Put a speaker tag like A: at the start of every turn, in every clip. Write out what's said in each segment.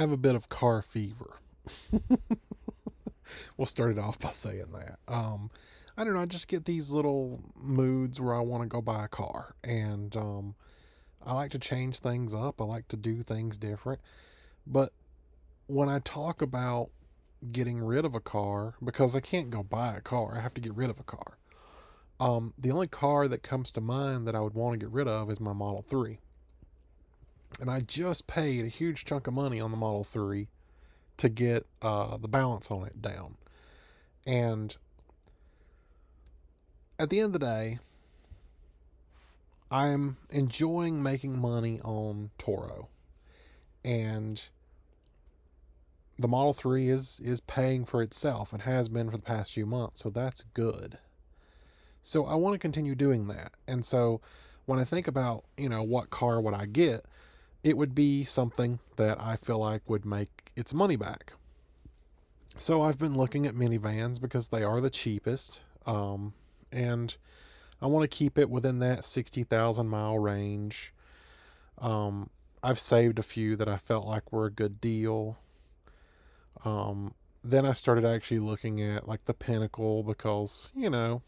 A: have a bit of car fever. We'll start it off by saying that. I don't know. I just get these little moods where I want to go buy a car, and I like to change things up. I like to do things different. But when I talk about getting rid of a car, because I can't go buy a car, I have to get rid of a car. The only car that comes to mind that I would want to get rid of is my Model 3. And I just paid a huge chunk of money on the Model 3 to get the balance on it down. And at the end of the day, I'm enjoying making money on Turo. And the Model 3 is paying for itself and has been for the past few months. So that's good. So I want to continue doing that. And so when I think about, what car would I get, it would be something that I feel like would make its money back. So I've been looking at minivans because they are the cheapest. And I want to keep it within that 60,000 mile range. I've saved a few that I felt like were a good deal. Then I started actually looking at like the Pinnacle because, you know,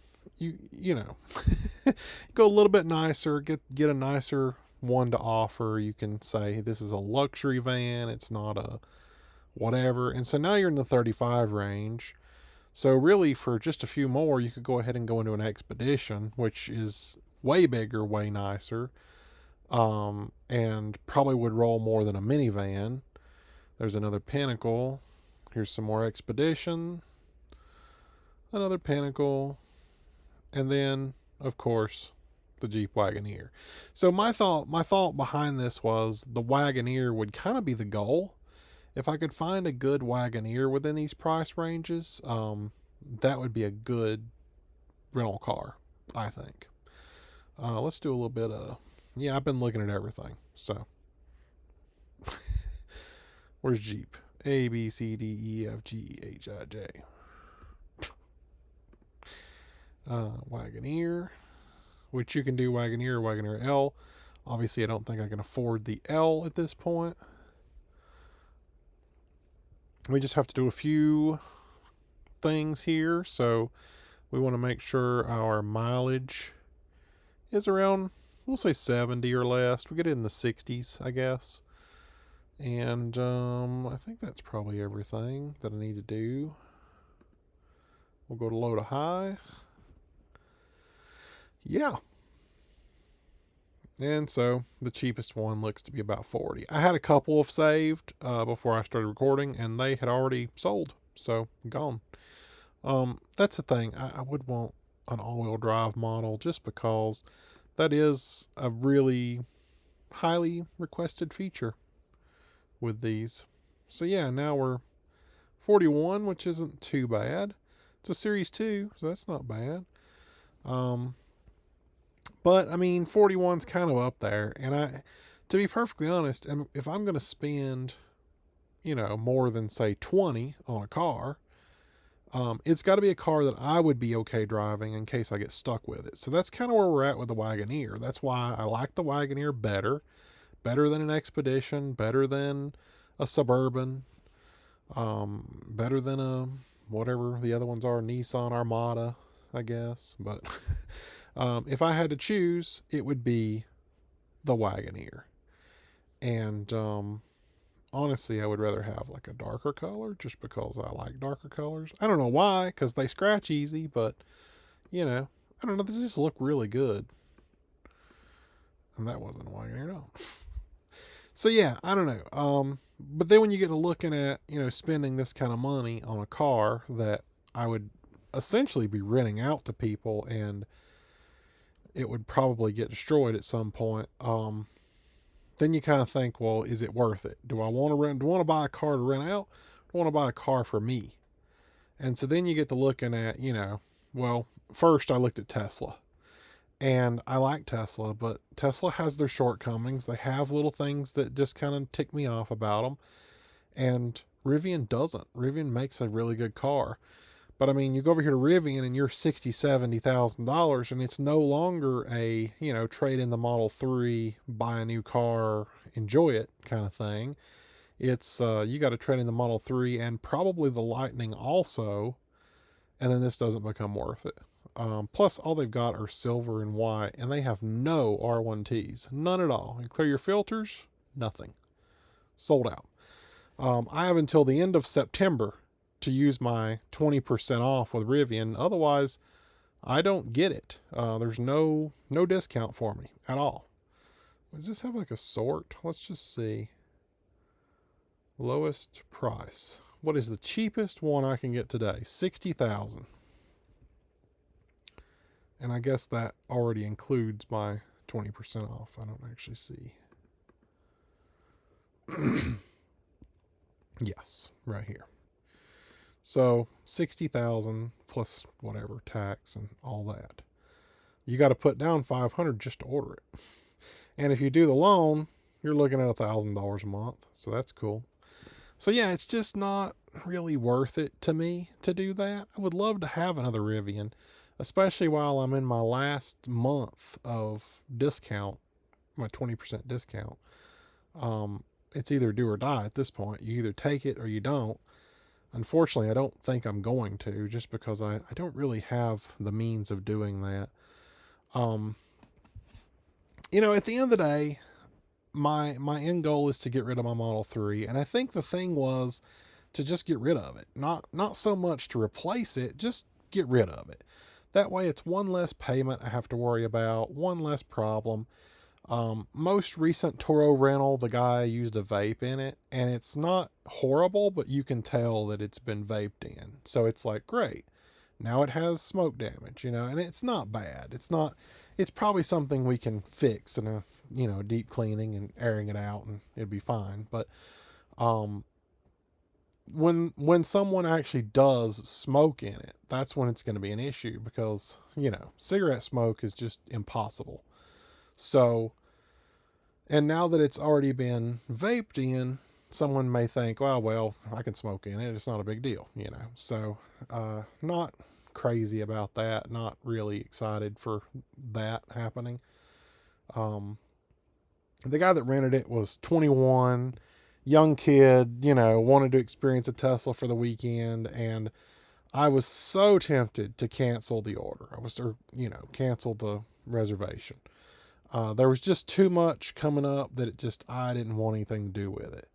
A: go a little bit nicer, get a nicer one to offer. You can say this is a luxury van, it's not a whatever. And so now you're in the 35 range. So really for just a few more, you could go ahead and go into an Expedition, which is way bigger, way nicer. And probably would roll more than a minivan. There's another Pinnacle. Here's some more Expedition. Another Pinnacle. And then, of course, the Jeep Wagoneer. So my thought behind this was the Wagoneer would kind of be the goal. If I could find a good Wagoneer within these price ranges, that would be a good rental car, I think. Let's do a little bit of... Yeah, I've been looking at everything. So, where's Jeep? A, B, C, D, E, F, G, H, I, J. Wagoneer, which you can do Wagoneer or Wagoneer L. Obviously, I don't think I can afford the L at this point. We just have to do a few things here. So we want to make sure our mileage is around, we'll say 70 or less. We get it in the 60s, I guess. And I think that's probably everything that I need to do. We'll go to low to high. Yeah. And so the cheapest one looks to be about 40. I had a couple of saved before I started recording, and they had already sold. So gone. That's the thing. I would want an all-wheel drive model just because that is a really highly requested feature with these. So yeah, now we're 41, which isn't too bad. It's a Series 2, so that's not bad. But I mean, 41's kind of up there. And to be perfectly honest, if I'm going to spend, more than say 20 on a car, it's got to be a car that I would be okay driving in case I get stuck with it. So that's kind of where we're at with the Wagoneer. That's why I like the Wagoneer better than an Expedition, better than a Suburban, better than a whatever the other ones are, Nissan Armada, I guess. But if I had to choose, it would be the Wagoneer. And honestly, I would rather have like a darker color just because I like darker colors. I don't know why, because they scratch easy, but I don't know, they just look really good. And that wasn't a Wagoneer, no. So yeah, I don't know. But then when you get to looking at, spending this kind of money on a car that I would essentially be renting out to people and it would probably get destroyed at some point. Then you kind of think, well, is it worth it? Do I want to rent? Do I want to buy a car to rent out? Do I want to buy a car for me? And so then you get to looking at, well, first I looked at Tesla. And I like Tesla, but Tesla has their shortcomings. They have little things that just kind of tick me off about them. And Rivian doesn't. Rivian makes a really good car. But I mean, you go over here to Rivian and you're $60,000-$70,000 and it's no longer a, trade in the Model 3, buy a new car, enjoy it kind of thing. It's you got to trade in the Model 3 and probably the Lightning also, and then this doesn't become worth it. Plus, all they've got are silver and white, and they have no R1Ts, none at all. You clear your filters, nothing, sold out. I have until the end of September to use my 20% off with Rivian. Otherwise, I don't get it. There's no discount for me at all. Does this have like a sort? Let's just see. Lowest price. What is the cheapest one I can get today? 60,000. And I guess that already includes my 20% off. I don't actually see. Yes, right here. So 60,000 plus whatever tax and all that. You got to put down 500 just to order it. And if you do the loan, you're looking at $1,000 a month. So that's cool. So yeah, it's just not really worth it to me to do that. I would love to have another Rivian, especially while I'm in my last month of discount, my 20% discount. It's either do or die at this point. You either take it or you don't. Unfortunately, I don't think I'm going to, just because I don't really have the means of doing that. At the end of the day, my end goal is to get rid of my Model 3, and I think the thing was to just get rid of it. Not so much to replace it, just get rid of it. That way it's one less payment I have to worry about, one less problem. Most recent Turo rental, the guy used a vape in it, and it's not horrible, but you can tell that it's been vaped in. So it's like, great. Now it has smoke damage, and it's not bad. It's probably something we can fix in a, deep cleaning and airing it out, and it'd be fine. But, when someone actually does smoke in it, that's when it's going to be an issue, because, cigarette smoke is just impossible. So, and now that it's already been vaped in, someone may think, well, I can smoke in it. It's not a big deal, So, not crazy about that. Not really excited for that happening. The guy that rented it was 21, young kid, wanted to experience a Tesla for the weekend, and I was so tempted to cancel the order. Cancel the reservation. There was just too much coming up that I didn't want anything to do with it.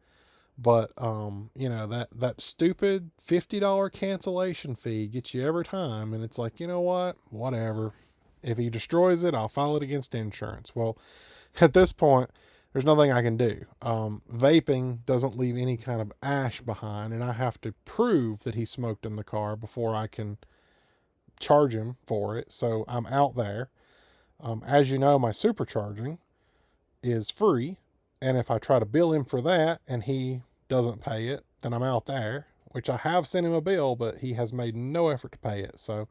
A: But, that stupid $50 cancellation fee gets you every time. And it's like, you know what? Whatever. If he destroys it, I'll file it against insurance. Well, at this point, there's nothing I can do. Vaping doesn't leave any kind of ash behind, and I have to prove that he smoked in the car before I can charge him for it. So I'm out there. As you know, my supercharging is free, and if I try to bill him for that and he doesn't pay it, then I'm out there, which I have sent him a bill, but he has made no effort to pay it. So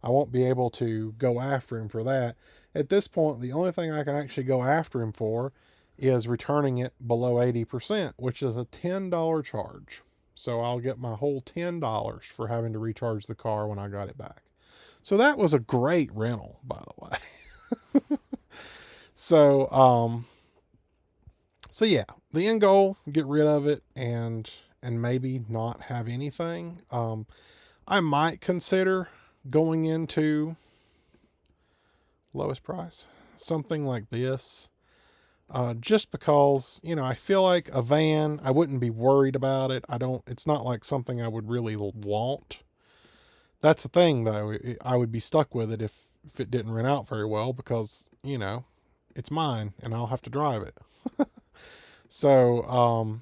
A: I won't be able to go after him for that. At this point, the only thing I can actually go after him for is returning it below 80%, which is a $10 charge. So I'll get my whole $10 for having to recharge the car when I got it back. So that was a great rental, by the way. So yeah, the end goal, get rid of it and maybe not have anything. I might consider going into lowest price, something like this. Just because, I feel like a van, I wouldn't be worried about it. It's not like something I would really want. That's the thing though. I would be stuck with it if it didn't rent out very well, because, it's mine and I'll have to drive it. So,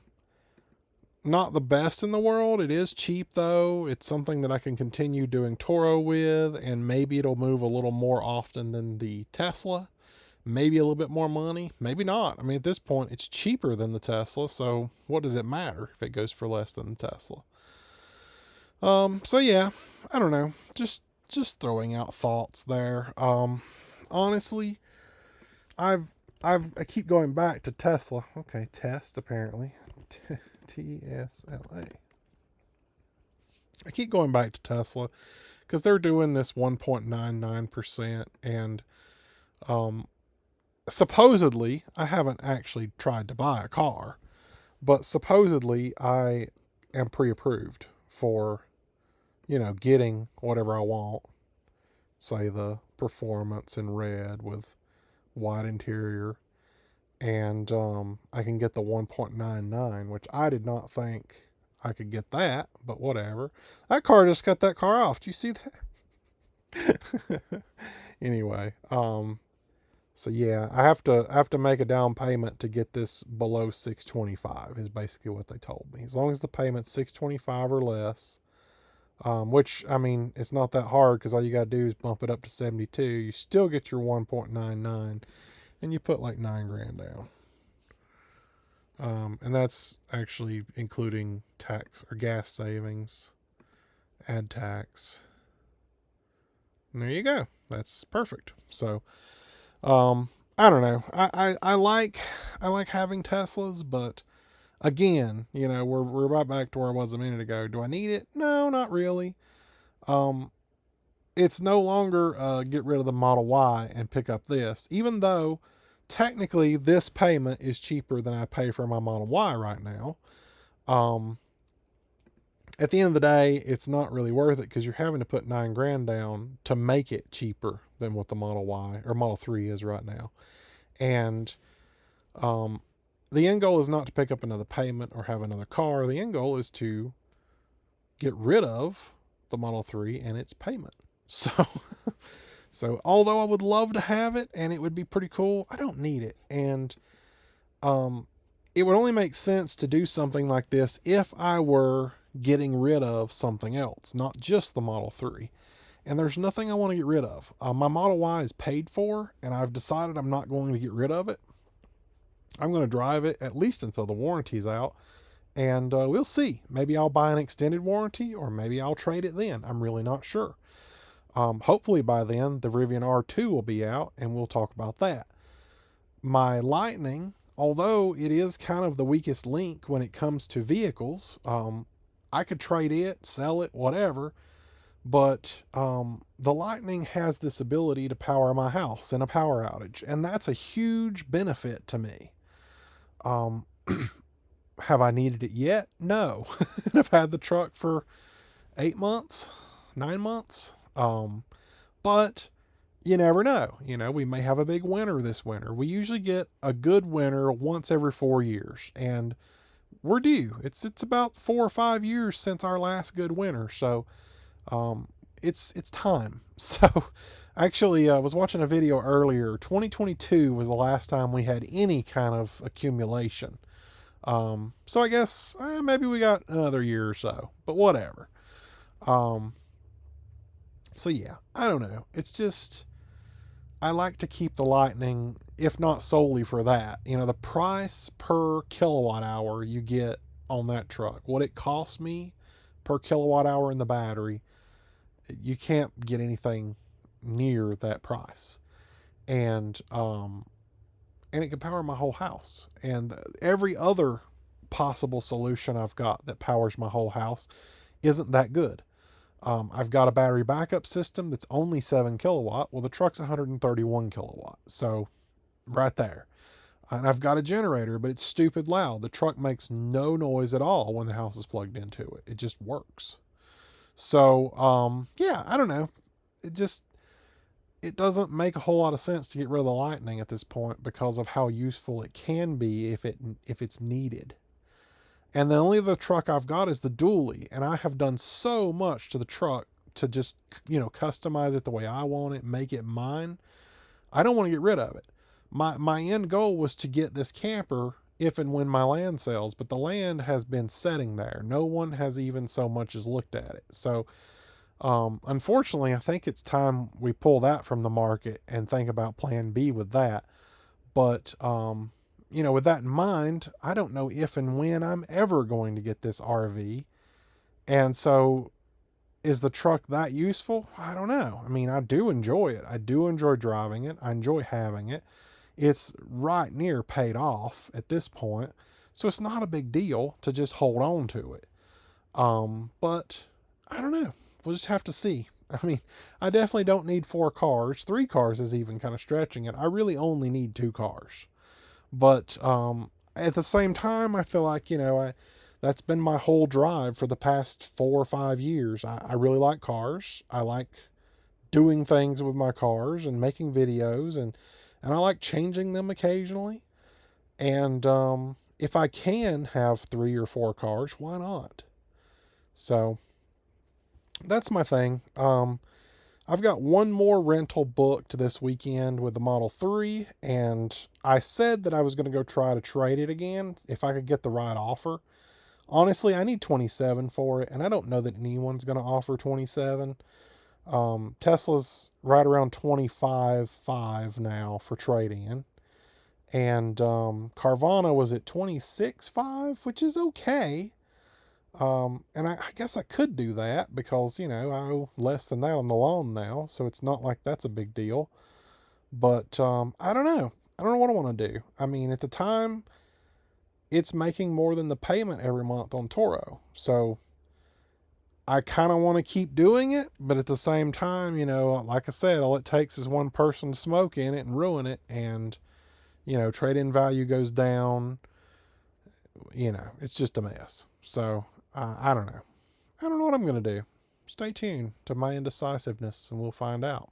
A: not the best in the world. It is cheap though. It's something that I can continue doing Turo with, and maybe it'll move a little more often than the Tesla. Maybe a little bit more money, maybe not. I mean, at this point, it's cheaper than the Tesla, so what does it matter if it goes for less than the Tesla? So yeah, I don't know. Just throwing out thoughts there. Honestly, I keep going back to Tesla. Okay, test apparently. TSLA. I keep going back to Tesla because they're doing this 1.99%, and supposedly, I haven't actually tried to buy a car, But supposedly I am pre-approved for, getting whatever I want. Say the performance in red with white interior, and I can get the 1.99, which I did not think I could get that, but whatever. That car just cut that car off. Do you see that? Anyway, so yeah, I have to make a down payment to get this below 625 is basically what they told me. As long as the payment's 625 or less, which I mean it's not that hard because all you gotta do is bump it up to 72. You still get your 1.99, and you put like 9 grand down. And that's actually including tax or gas savings, add tax. And there you go. That's perfect. So, I don't know. I like having Teslas, but again, we're about back to where I was a minute ago. Do I need it? No, not really. Um, it's no longer get rid of the Model Y and pick up this, even though technically this payment is cheaper than I pay for my Model Y right now. Um, at the end of the day, it's not really worth it because you're having to put 9 grand down to make it cheaper than what the Model Y or Model 3 is right now. And um, the end goal is not to pick up another payment or have another car. The end goal is to get rid of the Model 3 and its payment. So, so although I would love to have it and it would be pretty cool, I don't need it. And it would only make sense to do something like this if I were getting rid of something else, not just the Model 3. And there's nothing I want to get rid of. My Model Y is paid for, and I've decided I'm not going to get rid of it. I'm going to drive it at least until the warranty's out, and we'll see. Maybe I'll buy an extended warranty, or maybe I'll trade it then. I'm really not sure. Hopefully by then, the Rivian R2 will be out, and we'll talk about that. My Lightning, although it is kind of the weakest link when it comes to vehicles, I could trade it, sell it, whatever. But the Lightning has this ability to power my house in a power outage, and that's a huge benefit to me. Um, have I needed it yet? No. I've had the truck for 8 months, 9 months. But you never know. We may have a big winter this winter. We usually get a good winter once every 4 years, and we're due. It's about 4 or 5 years since our last good winter, so it's time. So actually, I was watching a video earlier. 2022 was the last time we had any kind of accumulation. So I guess maybe we got another year or so, but whatever. So yeah, I don't know. It's just I like to keep the Lightning, if not solely for that. The price per kilowatt hour you get on that truck, what it costs me per kilowatt hour in the battery, you can't get anything near that price. And it can power my whole house. And every other possible solution I've got that powers my whole house isn't that good. I've got a battery backup system that's only 7 kilowatt. Well, the truck's 131 kilowatt. So right there. And I've got a generator, but it's stupid loud. The truck makes no noise at all when the house is plugged into it. It just works. So, yeah, I don't know. It doesn't make a whole lot of sense to get rid of the Lightning at this point because of how useful it can be if it's needed. And the only other truck I've got is the dually, and I have done so much to the truck to just, customize it the way I want it, make it mine. I don't want to get rid of it. My end goal was to get this camper if and when my land sells, but the land has been sitting there. No one has even so much as looked at it. So, unfortunately, I think it's time we pull that from the market and think about plan B with that. But, with that in mind, I don't know if and when I'm ever going to get this RV. And so is the truck that useful? I don't know. I mean, I do enjoy it. I do enjoy driving it. I enjoy having it. It's right near paid off at this point. So it's not a big deal to just hold on to it. But I don't know. We'll just have to see. I mean, I definitely don't need 4 cars. 3 cars is even kind of stretching it. I really only need 2 cars. But at the same time, I feel like, that's been my whole drive for the past 4 or 5 years. I really like cars. I like doing things with my cars and making videos, and I like changing them occasionally. And if I can have 3 or 4 cars, why not? So that's my thing. I've got one more rental booked this weekend with the Model 3, and I said that I was going to go try to trade it again if I could get the right offer. Honestly, I need 27 for it, and I don't know that anyone's going to offer 27. Tesla's right around 25.5 now for trade-in, and Carvana was at 26.5, which is okay. And I guess I could do that because, I owe less than that on the loan now, so it's not like that's a big deal. But I don't know. I don't know what I want to do. I mean, at the time, it's making more than the payment every month on Turo. So I kind of want to keep doing it, but at the same time, like I said, all it takes is one person to smoke in it and ruin it, and, trade in value goes down. It's just a mess. So I don't know. I don't know what I'm going to do. Stay tuned to my indecisiveness and we'll find out.